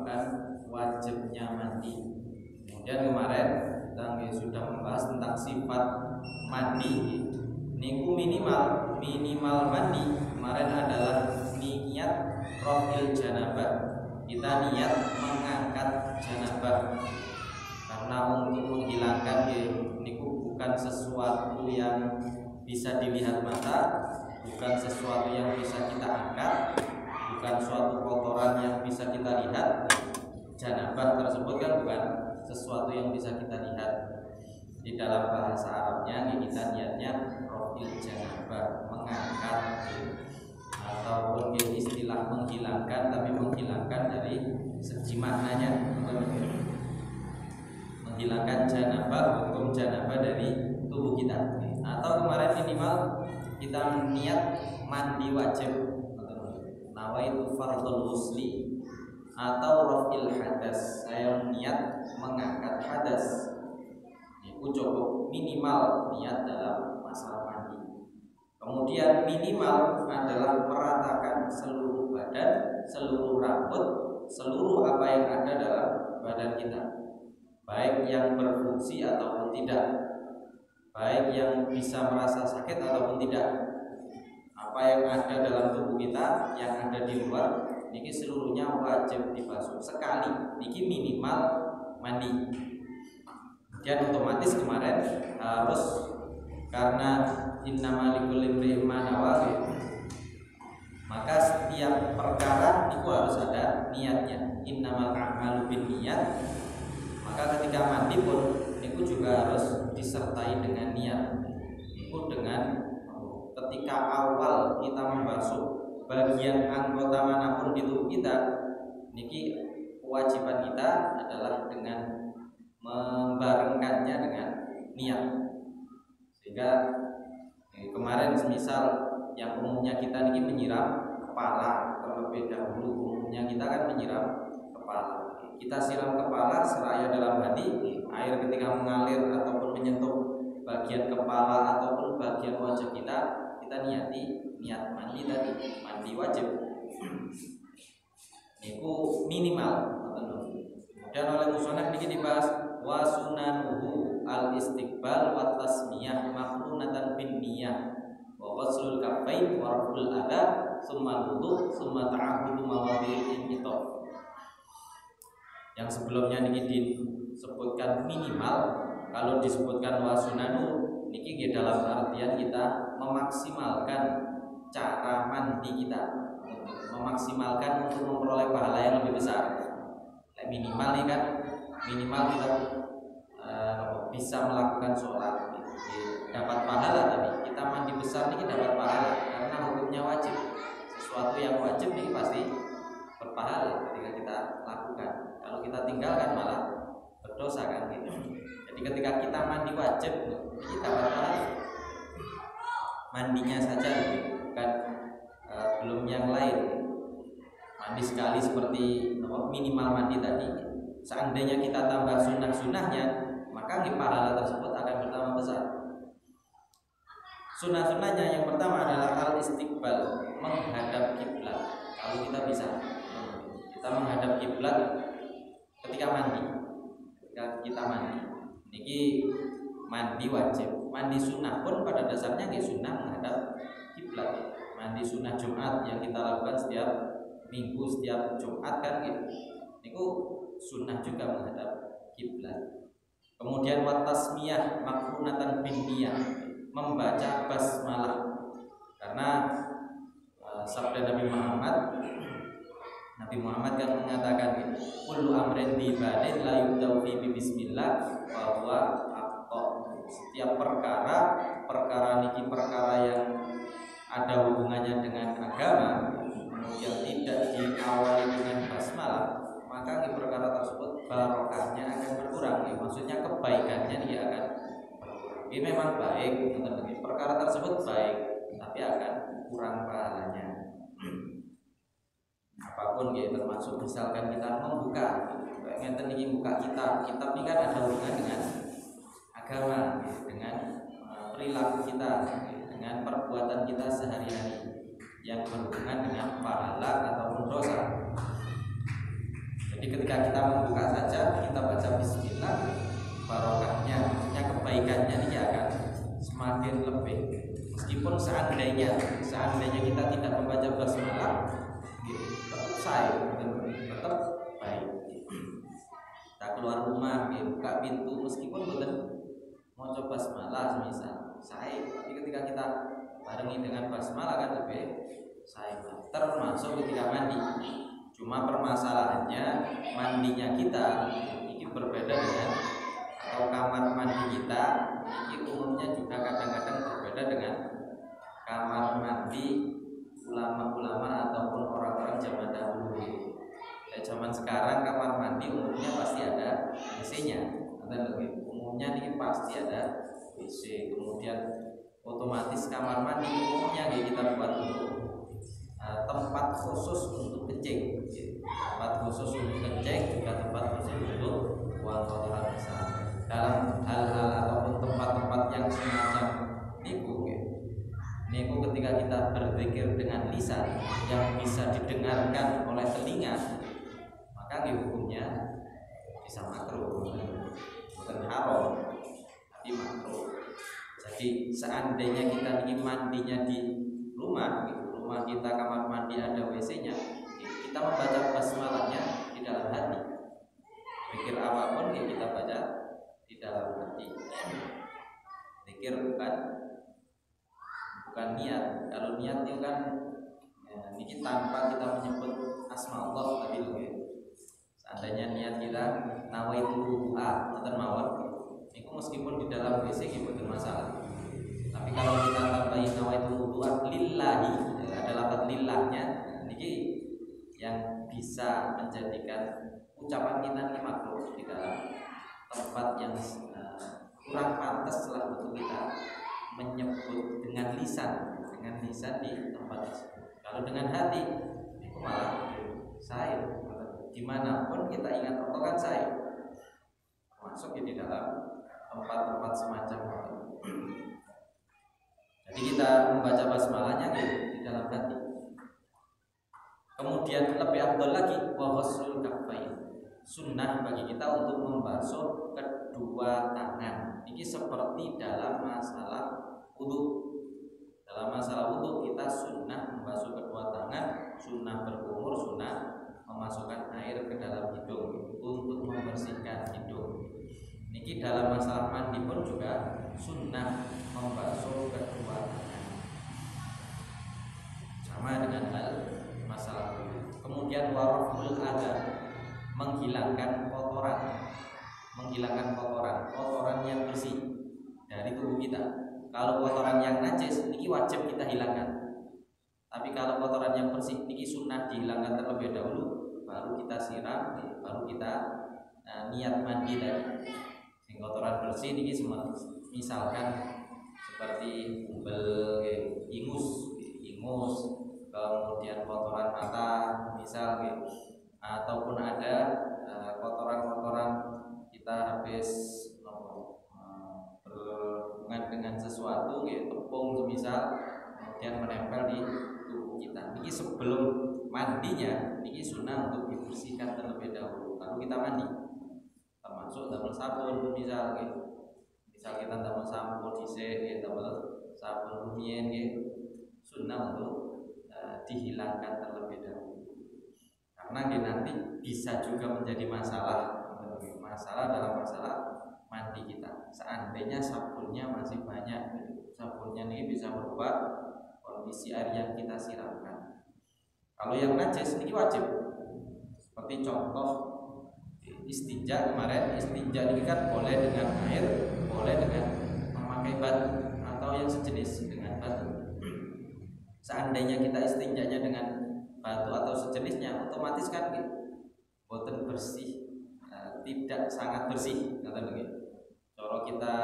menyebabkan wajibnya mandi. Kemudian kemarin kita sudah membahas tentang sifat mandi. Niku minimal mandi kemarin adalah niat rafil janabah. Kita niat mengangkat janabah. Karena untuk menghilangkan niku bukan sesuatu yang bisa dilihat mata, bukan sesuatu yang bisa kita angkat, bukan suatu kotoran yang bisa kita lihat. Janabah tersebut kan bukan sesuatu yang bisa kita lihat. Di dalam bahasa Arabnya kita niatnya rafil janabah, mengangkat, ataupun istilah menghilangkan, tapi menghilangkan dari segi maknanya, menghilangkan janabah, hukum janabah dari tubuh kita. Atau kemarin minimal kita niat mandi wajib, nawaitu fardhul ghusli, atau rafil hadas, saya niat mengangkat hadas. Itu cukup minimal niat dalam masalah mandi. Kemudian minimal adalah meratakan seluruh badan, seluruh rambut, seluruh apa yang ada dalam badan kita, baik yang berfungsi ataupun tidak, baik yang bisa merasa sakit ataupun tidak. Apa yang ada dalam tubuh kita, yang ada di luar, niki seluruhnya wajib dibasuh sekali. Niki minimal mandi. Dan otomatis kemarin harus, karena innamal likulli imri'in ma nawa, maka setiap perkara niku harus ada niatnya. Innamal a'malu binniyat. Maka ketika mandi pun niku juga harus disertai dengan niat. Niku dengan ketika awal kita membasuh bagian anggota manapun di tubuh kita, niki kewajiban kita adalah dengan membarengkannya dengan niat. Sehingga kemarin semisal yang umumnya kita niki menyiram kepala terlebih dahulu, umumnya kita kan menyiram kepala. Kita siram kepala seraya dalam hati, air ketika mengalir ataupun menyentuh bagian kepala ataupun bagian wajah kita niati niat mandi tadi, mandi wajib. Niku minimal. Dan oleh musonaf ini dibahas wa sunanuhu al istiqbal wa tasmiyah maqrunatan bin niyah wa ghuslul kaffain wa raful adha summa wudu summa ta'ahudu mawadhi'il inqitaf. Yang sebelumnya niki disebutkan minimal, kalau disebutkan wa sunanu niki dalam artian kita memaksimalkan cara mandi kita, memaksimalkan untuk memperoleh pahala yang lebih besar. Minimal nih kan, minimal kita bisa melakukan sholat, dapat pahala. Tapi kita mandi besar nih dapat pahala karena hukumnya wajib. Sesuatu yang wajib nih pasti berpahala ketika kita lakukan. Kalau kita tinggalkan malah berdosa kan gitu. Jadi ketika kita mandi wajib, kita dapat pahala. Mandinya saja bukan belum yang lain. Mandi sekali seperti minimal mandi tadi. Seandainya kita tambah sunnah-sunnahnya, maka pahala tersebut akan bertambah besar. Sunnah-sunnahnya yang pertama adalah al-istiqbal, menghadap kiblat. Kalau kita bisa, kita menghadap kiblat ketika mandi. Ketika kita mandi, niki mandi wajib. Mandi sunnah pun pada dasarnya sunnah menghadap kiblat. Mandi sunnah Jumat yang kita lakukan setiap minggu, setiap Jumat kan gitu. Niku sunnah juga menghadap kiblat. Kemudian watasmiyah makrunatan bin niyah, membaca basmalah. Karena sabda Nabi Muhammad kan mengatakan kullu amrin bi badin la yubda'u fi bismillah wa huwa aqta. Setiap perkara niki perkara yang ada hubungannya dengan agama, kemudian tidak diawali dengan basmalah, maka perkara tersebut barokahnya akan berkurang. Maksudnya kebaikannya dia akan berkurang. Ini memang baik, perkara tersebut baik, tapi akan kurang pahalanya. Apapun termasuk misalkan kita membuka, ngeten ini buka kitab ini kan ada hubungan dengan agama, dengan perilaku kita, dengan perbuatan kita sehari-hari yang berhubungan dengan pahala ataupun dosa. Jadi Jadi ketika kita membuka saja kita baca bismillah, barokahnya, maksudnya kebaikannya ini akan semakin lebih. Meskipun seandainya kita tidak membaca basmalah, tetap tetap baik. Kita keluar rumah, buka pintu, meskipun betul mau coba basmalah semisal tapi ketika kita barengi dengan basmalah kan lebih termasuk ketika mandi. Cuma permasalahannya mandinya kita ini berbeda dengan, atau kamar mandi kita ini umumnya juga kadang-kadang berbeda dengan kamar mandi ulama-ulama ataupun orang-orang zaman dahulu. Zaman sekarang kamar mandi umumnya pasti ada WC-nya, umumnya ini pasti ada WC. Kemudian otomatis kamar mandi umumnya kita buat untuk tempat khusus untuk kencing, tempat khusus untuk kencing, juga tempat khusus untuk buang kotoran besar. Dalam hal-hal ataupun tempat-tempat yang semacam niku ketika kita berzikir dengan lisan yang bisa didengarkan oleh telinga, maka hukumnya bisa makruh, bukan haram, tapi makruh. Jadi seandainya kita ingin mandinya di rumah kita kamar mandi ada WC-nya, kita membaca basmalahnya di dalam hati. Pikir apapun kita baca di dalam hati. Pikir bukan niat. Kalau niat itu kan ini tanpa kita menyebut asma Allah tadi loh. Seandainya niat kita nawaitu wudu'a atau mawar, itu meskipun di dalam WC itu masalah. Tapi kalau kita tambahin nawaitu wudu'a lillahi, ada lafaz lillahnya, ini yang bisa menjadikan ucapan kita ini makruh di dalam tempat yang kurang pantas setelah untuk kita menyebut dengan lisan di tempat tersebut. Kalau dengan hati itu malah saya, dimanapun kita ingat Allah kan saya, masuk di dalam tempat-tempat semacam itu. Jadi kita membaca basmalahnya di dalam hati. Kemudian lebih afdal lagi wa ghuslul kaffain. Sunnah bagi kita untuk membasuh kedua tangan. Ini seperti dalam masalah wudu. Dalam masalah wudu kita sunnah membasuh kedua tangan, sunnah berkumur, sunnah memasukkan air ke dalam hidung untuk membersihkan hidung. Niki dalam masalah mandi pun juga sunnah membasuh kedua tangan. Sama dengan hal masalah wudu. Kemudian waraful adha, menghilangkan kotoran yang bersih dari tubuh kita. Kalau kotoran yang najis ini wajib kita hilangkan. Tapi kalau kotoran yang bersih ini sunnah dihilangkan terlebih dahulu, baru kita siram, baru kita niat mandi tadi. Kotoran bersih ini misalkan seperti umbel, ingus, kemudian kotoran mata misal, ataupun ada kotoran-kotoran kita habis berhubungan dengan sesuatu, tepung semisal, kemudian menempel di tubuh kita. Ini sebelum mandinya, ini sunnah untuk dibersihkan terlebih dahulu, lalu kita mandi. Termasuk damel sabun misal kita damel sabun dhisik, damel sabun rumiyin, sunnah untuk dihilangkan terlebih dahulu. Karena nanti bisa juga menjadi masalah dalam masalah mandi kita. Seandainya sabunnya masih banyak, sabunnya ini bisa berubah kondisi air yang kita siramkan. Kalau yang najis ini wajib. Seperti contoh istinja kemarin, istinja ini kan boleh dengan air, boleh dengan memakai batu atau yang sejenis dengan batu. Seandainya kita istinjanya dengan batu atau sejenisnya, otomatis kan boten bersih, tidak sangat bersih, kata begitu. Kalau kita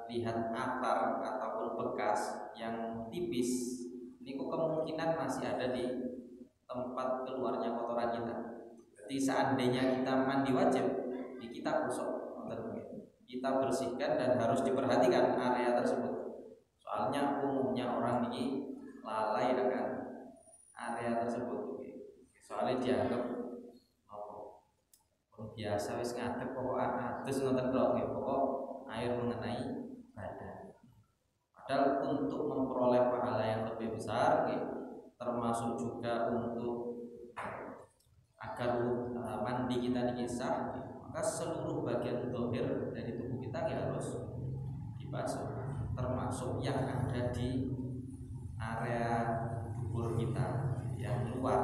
lihat atar ataupun bekas yang tipis, ini kemungkinan masih ada di tempat keluarnya kotoran kita. Jadi seandainya kita mandi wajib, kita gosok, kita bersihkan dan harus diperhatikan area tersebut. Soalnya umumnya orang ini lalai akan area tersebut. Soalnya dianggap biasa wis ngadeg pokok adus ngoten tok nggih, pokok air mengenai badan. Padahal untuk memperoleh pahala yang lebih besar nggih, termasuk juga untuk agar mandi kita niki sah, maka seluruh bagian zahir dari tubuh kita harus dibasuh, termasuk yang ada di area dubur kita yang luar.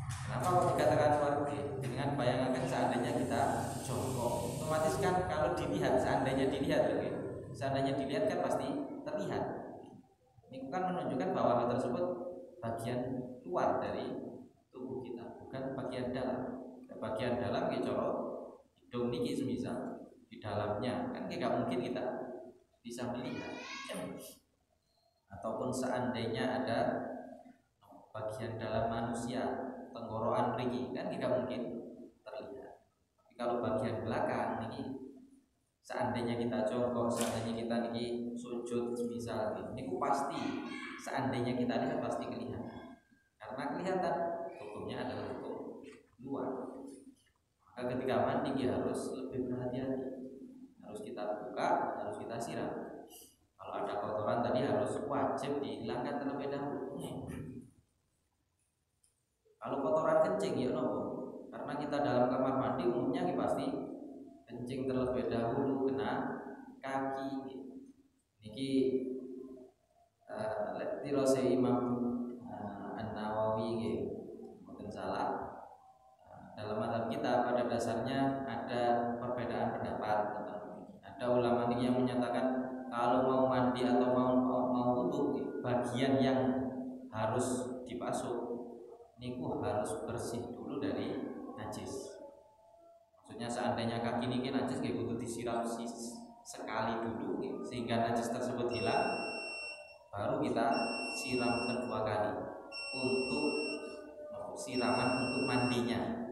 Kenapa kok dikatakan luar? Dengan bayangan seandainya kita jongkok, otomatis kan kalau dilihat, seandainya dilihat kan pasti terlihat. Ini kan menunjukkan bahwa hal tersebut bagian luar dari tubuh kita, bukan bagian dalam. Bagian dalam cara hidung niki semisal di dalamnya kan tidak mungkin kita bisa melihat. Ataupun seandainya ada bagian dalam manusia, tenggorokan mriki kan tidak mungkin terlihat. Tapi kalau bagian belakang ini, seandainya kita jongkok, seandainya kita niki sujud semisal ini pasti, seandainya kita lihat pasti kelihatan. Karena kelihatan hukumnya adalah hukum luar. Maka ketika mandi harus lebih berhati-hati. Harus kita buka, harus kita siram. Kalau ada kotoran tadi harus wajib dihilangkan terlebih dahulu. Kalau kotoran kencing ya nopo? Karena kita dalam kamar mandi umumnya pasti kencing terlebih dahulu kena kaki. Niki tirose Imam An-Nawawi nggih, mboten salah. Dalam mazhab kita pada dasarnya ada perbedaan pendapat. Ada ulama niki yang menyatakan kalau mau mandi atau mau wudu, bagian yang harus dibasuh niku harus bersih dulu dari najis. Maksudnya seandainya kaki niki najis nggih kudu disiram sekali dulu sehingga najis tersebut hilang, baru kita siram kedua kali untuk siraman untuk mandinya.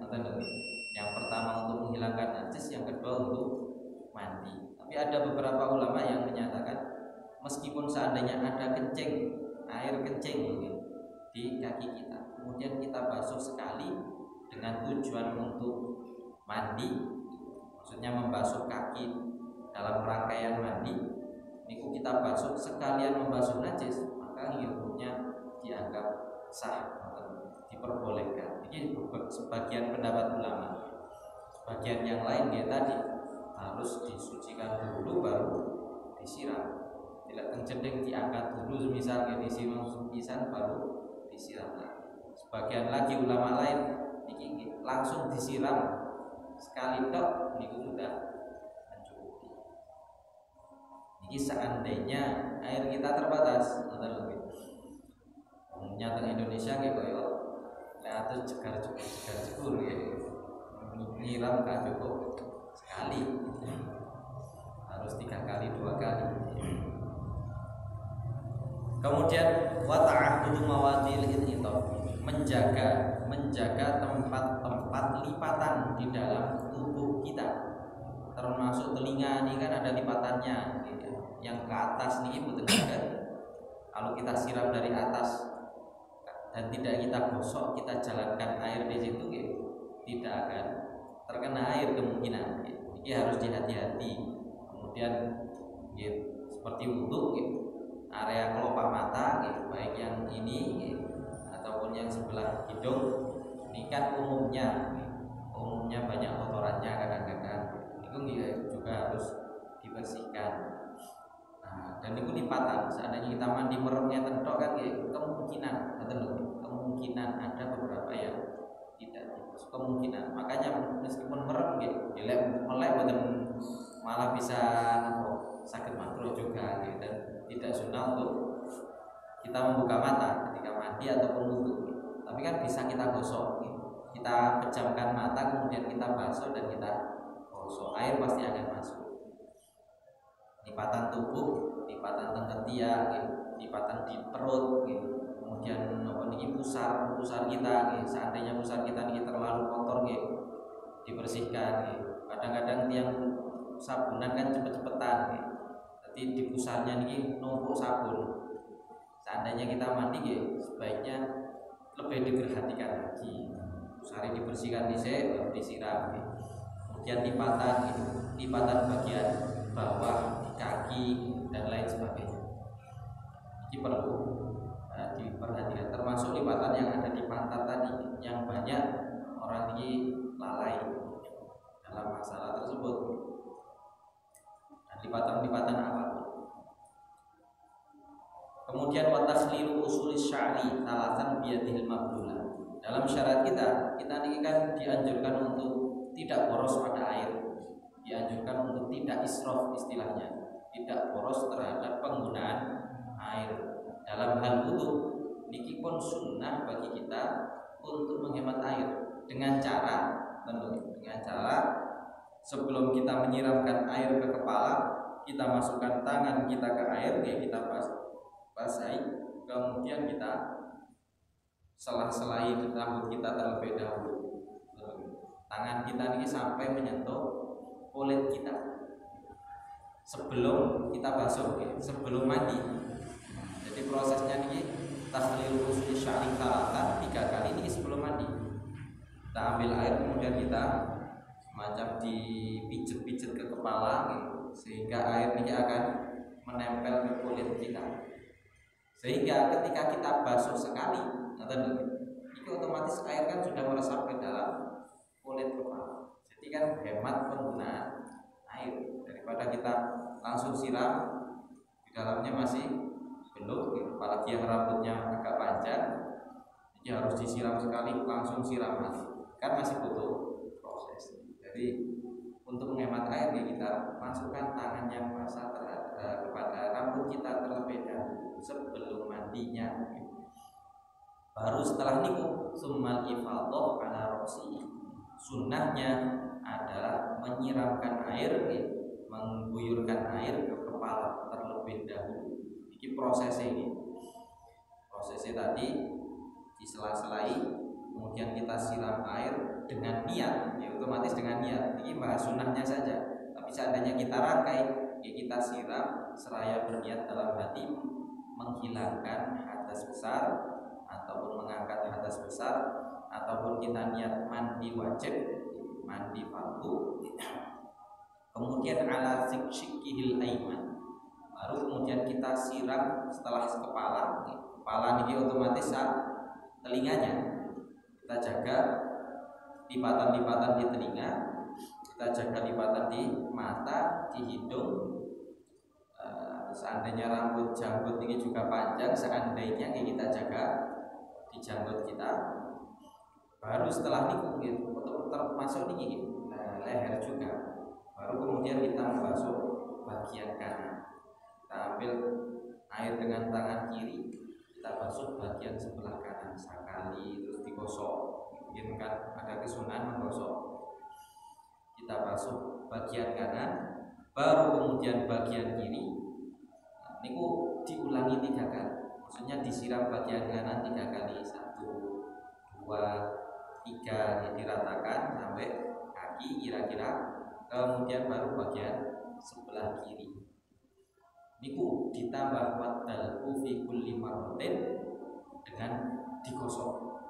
Yang pertama untuk menghilangkan najis, yang kedua untuk mandi. Tapi ada beberapa ulama yang menyatakan meskipun seandainya ada kencing, air kencing di kaki kita, kemudian kita basuh sekali dengan tujuan untuk mandi, maksudnya membasuh kaki dalam rangkaian mandi, niku kita basuh sekalian membasuh najis, maka hukumnya dianggap sah, diperbolehkan. Ini sebagian pendapat ulama. Sebagian yang lain dia tadi harus disucikan dulu baru disiram. Tidak tercedeng diangkat dulu misalnya disiram pisan baru disiram lagi. Sebagian lagi ulama lain ini langsung disiram sekali tok niku sudah mencukupi. Ini seandainya air kita terbatas, umumnya di Indonesia kayak koyo atau cegar-cegur ya, nyiram kan cukup sekali, harus 3 kali 2 kali. Kemudian wata'ahudu mawadil itu menjaga tempat-tempat lipatan di dalam tubuh kita, termasuk telinga ini kan ada lipatannya, yang ke atas nih betul kan? Kalau kita siram dari atas dan tidak kita gosok, kita jalankan air di situ, tidak akan terkena air kemungkinan. Ini harus dihati-hati. Kemudian seperti wudhu, area kelopak mata, baik yang ini ataupun yang sebelah hidung, ini kan umumnya banyak kotorannya kadang-kadang. Itu juga harus dibersihkan. Dan itu lipatan. Seandainya kita mandi meremnya tentok kan kemungkinan ada beberapa yang tidak kemungkinan. Makanya meskipun merem melek malah bisa sakit makruh juga dan tidak sunnah untuk kita membuka mata ketika mandi ataupun wudu. Tapi kan bisa kita gosok. Kita pejamkan mata kemudian kita basuh dan kita gosok. Air pasti akan masuk. Lipatan tubuh, lipatan teng ketiak, lipatan di perut, kemudian pusar kita, seandainya pusar kita ini terlalu kotor, dibersihkan. Kadang-kadang tiang sabunan kan cepet-cepetan, jadi di pusarnya ini numpuk sabun. Seandainya kita mandi, sebaiknya lebih diperhatikan lagi. Sari dibersihkan dhisik baru disiram. Kemudian lipatan bagian bawah kaki dan lain sebagainya. Ini perlu diperhatikan, termasuk lipatan yang ada di pantat tadi yang banyak orang ini lalai dalam masalah tersebut. Dan lipatan-lipatan apa? Kemudian wa takhlilu usulis sya'ri talatan biyadil mablulah. Dalam syariat kita ini kan dianjurkan untuk tidak boros pada air, dianjurkan untuk tidak israf, istilahnya tidak boros terhadap penggunaan air. Dalam hal wudu niki pun sunnah bagi kita untuk menghemat air dengan cara sebelum kita menyiramkan air ke kepala, kita masukkan tangan kita ke air, kita basahi, kemudian kita selah-selahi rambut kita terlebih dahulu. Tangan kita ini sampai menyentuh kulit kita sebelum kita basuh, sebelum mandi. Jadi prosesnya ini takhlil usli sya'ri talatan 3 kali ini sebelum mandi. Kita ambil air kemudian kita macam dipijet-pijet ke kepala sehingga air ini akan menempel ke kulit kita. Sehingga ketika kita basuh sekali, itu otomatis air kan sudah meresap ke dalam kulit kepala. Jadi kan hemat penggunaan air daripada kita langsung siram di dalamnya masih belum, apalagi yang rambutnya agak panjang, jadi harus disiram sekali langsung siram lagi, kan masih butuh proses. Jadi untuk menghemat air kita masukkan tangan yang basah kepada rambut kita terlebih dahulu sebelum mandinya. Baru setelah niku summal ifadhah ala ra'si. Sunnahnya adalah menyiramkan air, mengguyurkan air ke kepala terlebih dahulu. Ini prosesnya tadi disela-selai, kemudian kita siram air dengan niat, ya otomatis dengan niat. Ini bahas sunnahnya saja. Tapi seandainya kita rangkai, ya kita siram seraya berniat dalam hati menghilangkan hadas besar ataupun mengangkat hadas besar, ataupun kita niat mandi wajib, mandi fardu. Kemudian ala sikshikihil aiman, baru kemudian kita siram setelah kepala. Kepala ini otomatis telinganya kita jaga, lipatan-lipatan di telinga, kita jaga lipatan di mata, di hidung. Seandainya rambut janggut ini juga panjang, seandainya kita jaga di janggut kita. Baru setelah ini termasuk ini leher juga. Baru kemudian kita membasuh bagian kanan. Kita ambil air dengan tangan kiri, kita basuh bagian sebelah kanan sekali, terus digosok. Mungkin kan ada kesunahan menggosok. Kita basuh bagian kanan, baru kemudian bagian kiri. Niku diulangi 3 kali. Maksudnya disiram bagian kanan 3 kali, 1, 2, 3, diratakan sampai kaki kira-kira. Kemudian baru bagian sebelah kiri. Niku ditambah wadal fi kulli marratin dengan digosok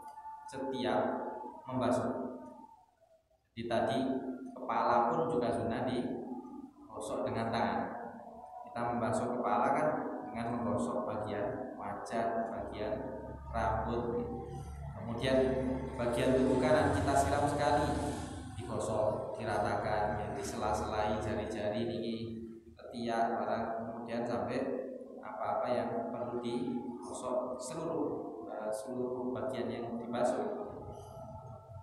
setiap membasuh. Jadi tadi kepala pun juga sunnah digosok dengan tangan. Kita membasuh kepala kan dengan menggosok bagian wajah, bagian rambut. Kemudian bagian tubuh kanan kita siram sekali, digosok, diratakan, ya, disela-selai jari-jari ini, ketiak, barang, kemudian sampai apa-apa yang perlu digosok seluruh bagian yang dibasuh.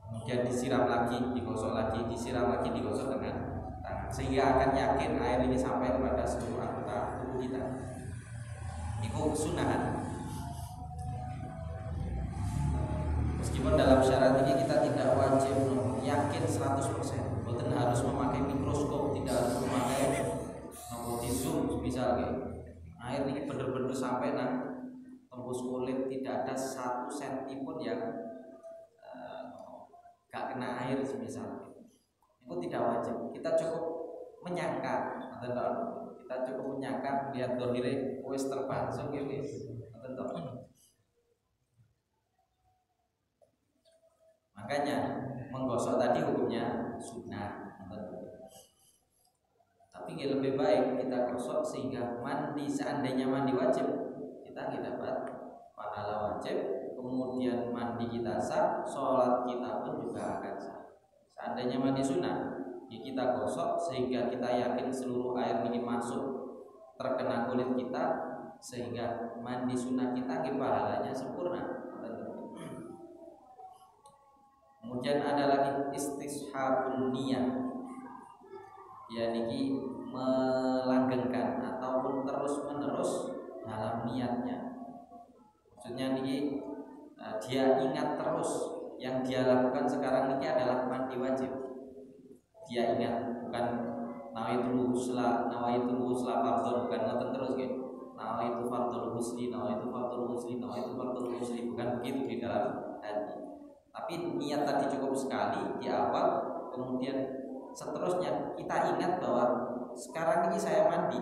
Kemudian disiram lagi, digosok lagi, disiram lagi, digosok dengan tangan, sehingga akan yakin air ini sampai kepada seluruh anggota tubuh kita. Itu sunnah. Meskipun dalam syarat ini kita tidak wajib yakin 100%, bukan harus memakai mikroskop, tidak harus memakai di zoom misalnya. Air ini benar-benar sampai tembus kulit, tidak ada 1 senti pun yang gak kena air misalnya. Itu tidak wajib. Kita cukup menyangka, kita cukup menyangka lihat dohire wis terbasuh gitu. Makanya menggosok tadi hukumnya sunnah. Tapi lebih baik kita gosok sehingga mandi, seandainya mandi wajib kita dapat pahala wajib, kemudian mandi kita sah, sholat kita pun juga akan sah. Seandainya mandi sunnah, ya kita gosok sehingga kita yakin seluruh air ini masuk terkena kulit kita, sehingga mandi sunnah kita pahalanya sempurna. Kemudian ada lagi istishabun niyah, yakni melanggengkan ataupun terus menerus dalam niatnya. Maksudnya niki dia ingat terus yang dia lakukan sekarang ini adalah mandi wajib. Dia ingat, bukan nawaitul husla fardhu, bukan ngoten terus nggih. Nawaitu fardhul husli, nawaitu fardhul husli, nawaitu fardhul husli, bukan begitu di dalam hati. Tapi niat tadi cukup sekali di awal, kemudian seterusnya kita ingat bahwa sekarang ini saya mandi,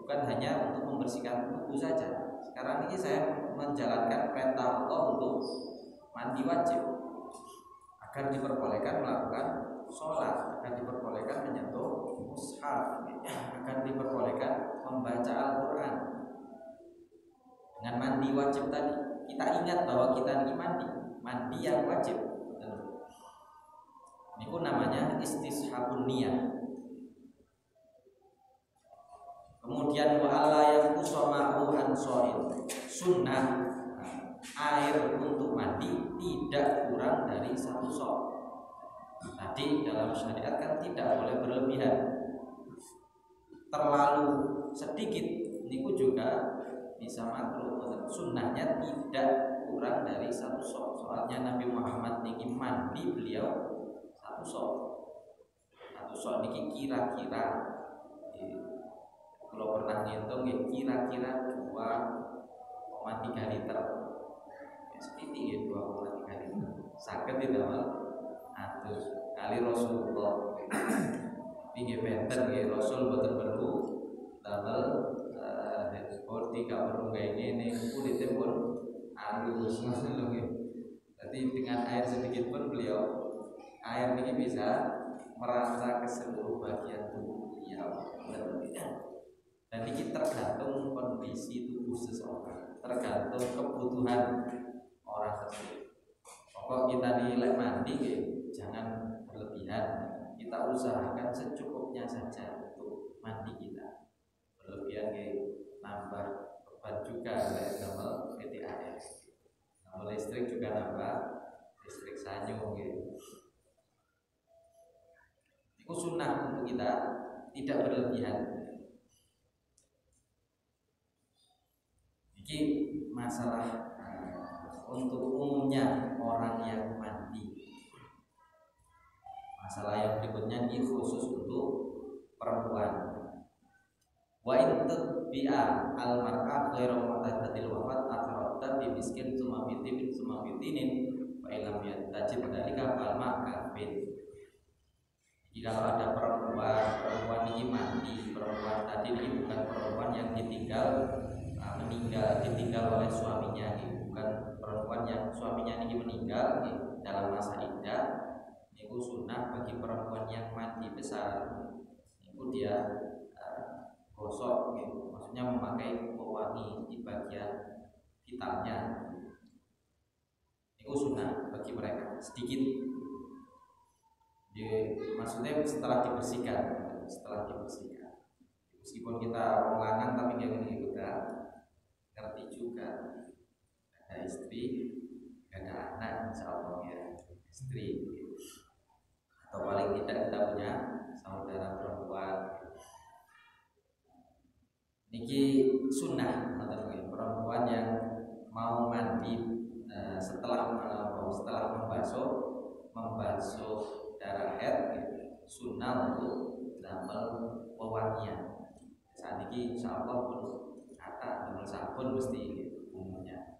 bukan hanya untuk membersihkan tubuh saja. Sekarang ini saya menjalankan perintah Allah untuk mandi wajib, agar diperbolehkan melakukan sholat, akan diperbolehkan menyentuh mushaf, akan diperbolehkan membaca Al-Quran. Dengan mandi wajib tadi, kita ingat bahwa kita ini mandi yang wajib. Ini pun namanya istishabun niyah. Kemudian wa'ala yang kusoma'u ansoin, sunnah air untuk mandi tidak kurang dari 1 sok. Tadi dalam syariat kan tidak boleh berlebihan. Terlalu sedikit niku juga bisa makruh. Sunnahnya tidak kurang dari 1 sok. Soalnya Nabi Muhammad niki mandi beliau 1 sok. 1 sok niki kira-kira, kalau pernah ngitung ya kira-kira 2,3 liter. Sedikit ya 2,3 liter. Saged tidak atus kali Rasulullah. Pinggir benten nggih Rasul boten perlu damel bodi gak perlu kayak gini, kulitnya pun halus ngono nggih. Jadi dengan air sedikit pun air ini bisa merasa ke seluruh bagian tubuh beliau. Dan ini tergantung kondisi tubuh seseorang, tergantung kebutuhan orang tersebut. Pokok kita nilai mandi jangan berlebihan. Kita usahakan secukupnya saja untuk mandi kita. Berlebihan nambah beban juga kayak gamel PTAS. Nambah listrik juga nambah listrik sanyo gitu. Itu sunnah untuk kita tidak berlebihan. Ini masalah untuk umumnya orang yang mandi. Masalah yang berikutnya ini khusus untuk perempuan. Wa in tabi'a al-mar'a ghairu mu'tadatil wafat akhratta bi miskin summa bitibin summa bitinin wa illam yatajib dalika fal ma'kafin. Jika ada perempuan ini mandi, perempuan tadi ini bukan perempuan yang ditinggal oleh suaminya, bukan perempuan yang suaminya ini meninggal dalam masa iddah. Itu sunnah bagi perempuan yang mandi besar. Itu dia gosok, maksudnya memakai pewangi di bagian vitalnya. Itu sunnah bagi mereka sedikit. Maksudnya setelah dibersihkan. Meskipun kita orang lanang tapi kayak gini juga ngerti juga. Ada istri, ada anak, insya Allah ya istri. Atau paling tidak kita punya saudara perempuan. Niki sunnah atau perempuan yang mau mandi setelah membasuh darah haid, sunnah untuk damel pewangian. Saat ini insya Allah pun kata damel sabun mesti umumnya.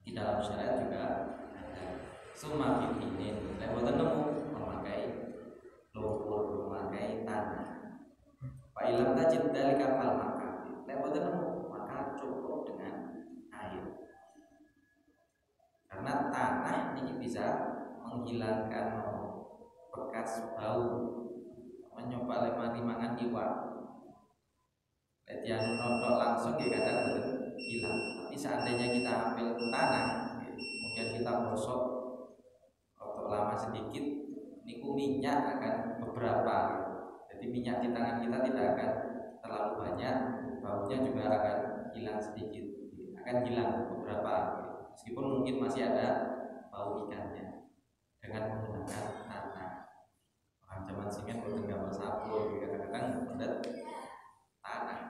Di dalam syariat juga ada summa bitinin. Lewat nemu memakai lumpur, memakai tanah. Pak ilam tajid dari kapal maka lewat nemu maka cukup dengan air. Karena tanah ini menghilangkan bekas bau, mencoba mangan iwak. Jadi yang nonton langsung ya kadang hilang. Tapi seandainya kita ambil tanah, kemudian kita gosok waktu lama sedikit, niku minyak akan beberapa. Jadi minyak di tangan kita tidak akan terlalu banyak, baunya juga akan hilang sedikit, akan hilang beberapa. Meskipun mungkin masih ada bau ikannya dengan menggunakan tanah. Orang zaman singen bukan gambar sapu, kadang-kadang berat tanah.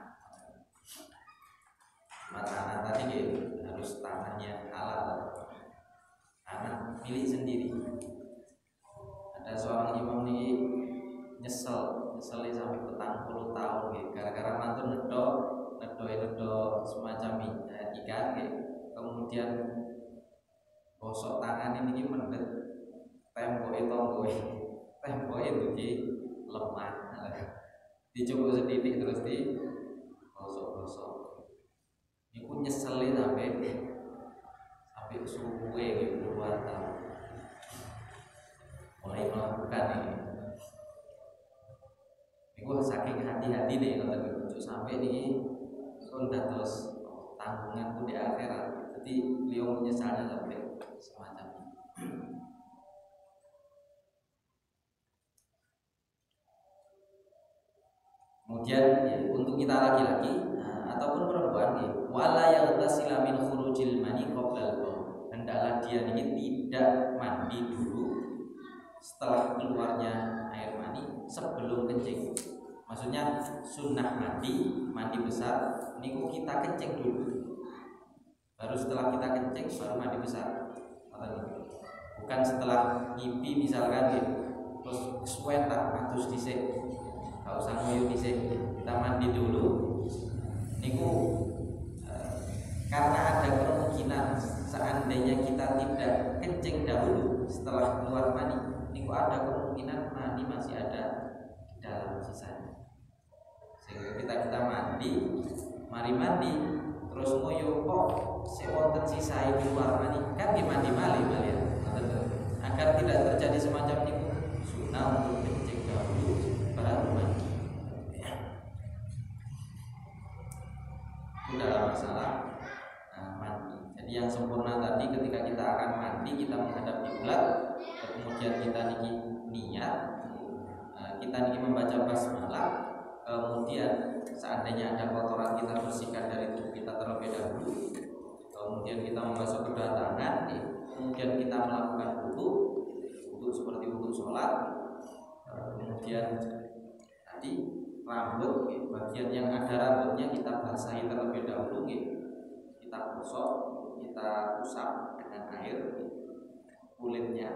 Tanah tadi harus tanahnya halal, tanah milik sendiri. Ada seorang imam nih nyesel sampai 40 tahun gara-gara mantu nedo semacam ikan kemudian gosok tangan ini mendet tembok itu di lemah, dicoba sedikit terus di gosok. Iku nyeselin sampai suwe puluhan tahun mulai melakukan ini. Iku saking hati-hati nih kalau sampai nih pun terus tanggunganku di akhirat. Jadi beliau menyesalnya sampai semacam ini. Kemudian untuk kita laki-laki ataupun perempuan wala yaghtasila min khurujil mani qabla al-baul, hendaklah dia ini tidak mandi dulu setelah keluarnya air mani sebelum kencing. Maksudnya sunnah mandi besar niku kita kencing dulu, baru setelah kita kencing baru mandi besar. Bukan setelah ngipi misalkan terus kesuwetan terus dhisik, gak usah nguyuh dhisik, kita mandi dulu niku karena ada kemungkinan seandainya kita tidak kencing dahulu setelah keluar mani, niku ada kemungkinan mani masih ada di dalam sisanya. Sehingga kita mari mandi terus nguyuh kok sewonten sisa keluar mani, kan mandi malih ya. Agar tidak terjadi semacam niku sunah untuk kencing dahulu baru mandi. Dalam masalah mandi. Jadi yang sempurna tadi ketika kita akan mandi kita menghadap kiblat, kemudian kita niat, kita membaca basmalah, kemudian seandainya ada kotoran kita bersihkan dari tubuh kita terlebih dahulu, kemudian kita membasuh kedua tangan, kemudian kita melakukan wudu seperti wudu sholat, kemudian tadi rambut, bagian yang ada rambutnya kita basahi terlebih dahulu, kita gosok, kita usap dengan air kulitnya,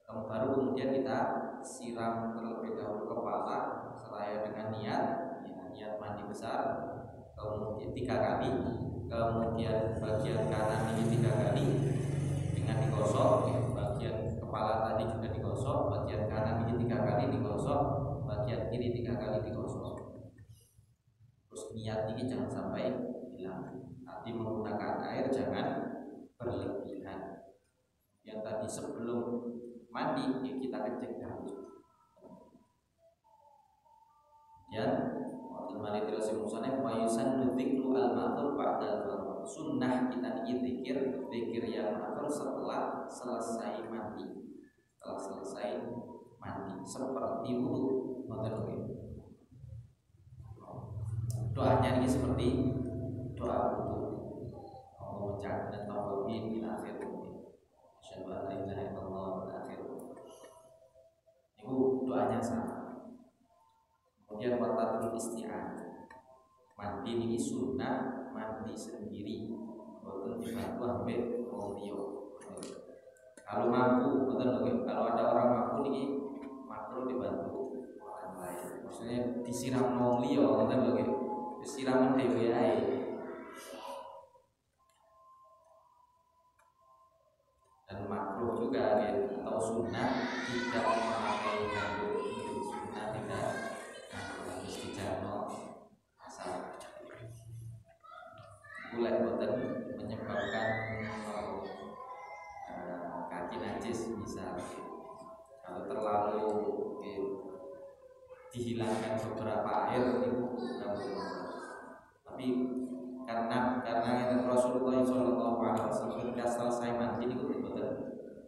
baru kemudian kita siram terlebih dahulu kepala seraya dengan niat mandi besar, kemudian 3 kali, kemudian bagian kanan ini 3 kali dengan digosok, bagian kepala tadi juga digosok, bagian kanan ini 3 kali digosok, bagian kiri 3 kali digosok. Terus niat ini jangan sampai hilang. Nanti menggunakan air jangan berlebihan. Yang tadi sebelum mandi kita kencing dahulu. Dan Mali terus musane wa yusannu dzikru al-ma'thur ba'da al-wudu. Sunnah kita zikir yang ma'thur setelah selesai mandi. Seperti wudu, doanya ini seperti doa wudu. Allah ja'alna tawabin ila akhir wudu. Asyhadu an la ilaha illallah wa akhir. Itu doanya sama. Kemudian watatul isti'anah, mandi ini sunnah, mandi sendiri, bukan dibantu ambek wong liya. Kalau mampu, kalau ada orang mampu ini makruh dibantu orang lain. Maksudnya disiram wong liya, disiram dhewe ae. Dan makruh juga atau sunnah tidak memakai handuk, sunnah tidak mulai boten menyebabkan kaki najis bisa. Kalau terlalu dihilangkan beberapa air itu tidak boleh. Tapi karena Rasulullah SAW ketika selesai mandi itu betul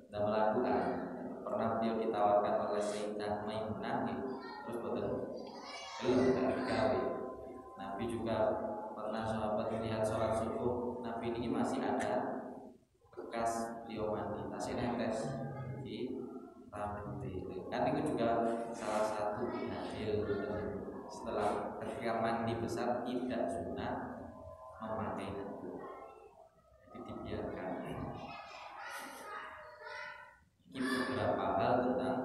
tidak melakukan. Pernah beliau ditawarkan oleh Sayyidah Maimunah terus betul belum dikawin. Nabi juga pernah sahabat melihat sholat subuh, Nabi ini masih ada bekas beliau mandi, tasnya netes di rambut. Kan itu juga salah satu dalil setelah ketika mandi besar tidak sunnah memakai itu, jadi dibiarkan. Ini beberapa hal tentang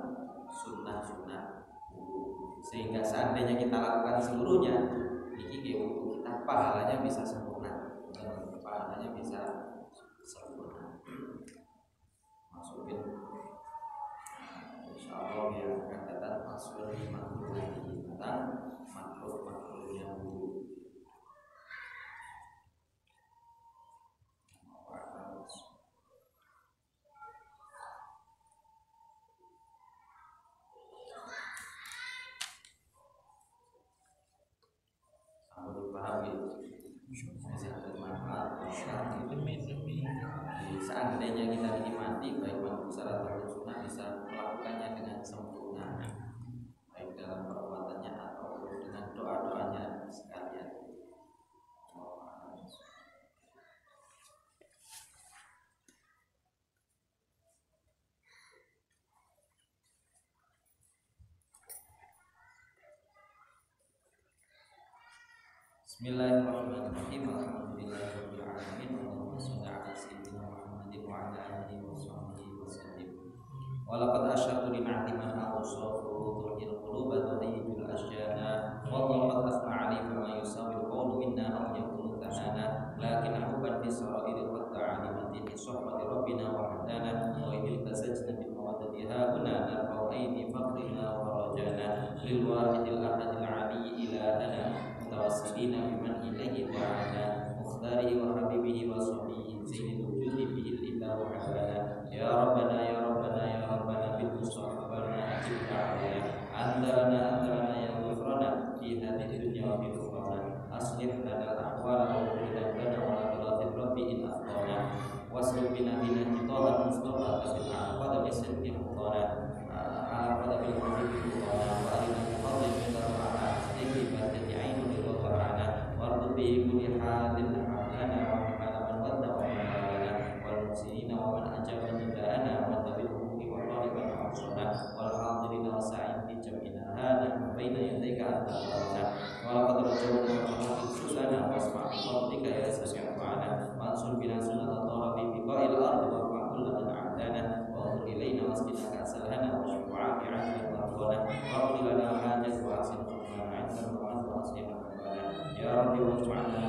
sunnah-sunnah, sehingga seandainya kita lakukan seluruhnya, ini kita pahalanya bisa sempurna, pahalanya bisa sempurna. Masukin insyaallah ya akan datang masuk di makhluk lagi tentang makhluk yang buruk. Seandainya kita nikmati baik makhluk besar atau sunnah bisa melakukannya dengan sempurna, baik dalam perbuatannya atau dengan doa-doanya sekalian. Bismillahirrahmanirrahim. Alhamdulillahirabbil alamin. Allahumma shalli ala sayyidina Muhammadin wa ala alihi washabbihi wasallim. Wa laqad asyhadu li na'ti man awsafu tuhil qulub wa tayyibul asjana wa qad asma 'ali fama yusawi qawlu minna aw yakunu tanana lakin ahuban fi sarair qad ta'alimati fi sohbati rabbina wa hadana wa idil tasajna bil mawaddati hauna narfa'u aidi faqrina wa rajana lil wahidil ahadil 'ali ilahana mutawassilina biman ilaihi ta'ala mukhtarihi wa habibihi wa sahbihi sayyidul wujudi bihil ilah wa habana ya rabbana ya rabbana ya rabbana bil mustafa ajib ta'ala andana ya ghufrana fi hadhihi dunya wa fi ukhra aslih lana al-ahwal wa qina lana wa la tulatif rabbi in afdana wasluk bina kitaba mustafa tabil aqad bi sirri mutana aqad bil habibi mutana wa alina bi fadli min rahmana sirri badati ainu bi kulli halin hadana wa halaman wadda wa malana wal muslimina wa man ajaba nidana wa tabil huquqi wa taliban awsana wal hadirina wa sa'in bi jam'ina hada wa baina yadayka anta wa laqad rajawna wa susana wa asma'i fadlika ya sami'u ma'ana wa ansur bina sunnata tarabi bi qa'il ardi wa fa'ul lana a'dana wa anzur ilayna wasqina ka'salhana wa syufa'a bi'ahdi wa rabbana wa qul lana hajat wa asin qulna 'inda wa asliha ya rabbi waj'alna